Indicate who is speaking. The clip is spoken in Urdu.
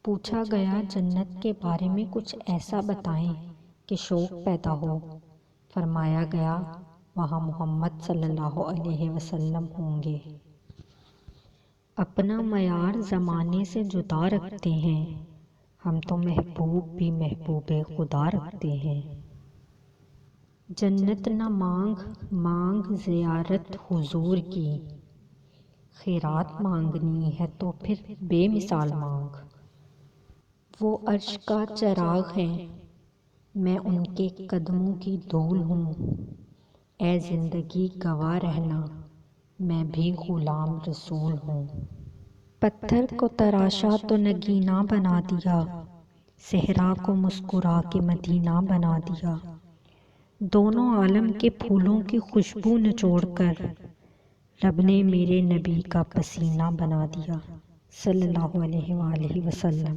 Speaker 1: پوچھا گیا جنت کے بارے میں کچھ ایسا بتائیں کہ شوق پیدا ہو۔ فرمایا گیا وہاں محمد صلی اللہ علیہ وسلم ہوں گے۔ اپنا معیار زمانے سے جدا رکھتے ہیں، ہم تو محبوب بھی محبوب خدا رکھتے ہیں۔ جنت نہ مانگ مانگ زیارت حضور کی، خیرات مانگنی ہے تو پھر بے مثال مانگ۔ وہ عرش کا چراغ ہیں، میں ان کے قدموں کی دھول ہوں۔ اے زندگی گواہ رہنا، میں بھی غلام رسول ہوں۔ پتھر کو تراشا تو نگینا بنا دیا، صحرا کو مسکرا کے مدینہ بنا دیا۔ دونوں عالم کے پھولوں کی خوشبو نچوڑ کر رب نے میرے نبی کا پسینہ بنا دیا، صلی اللہ علیہ وآلہ وسلم۔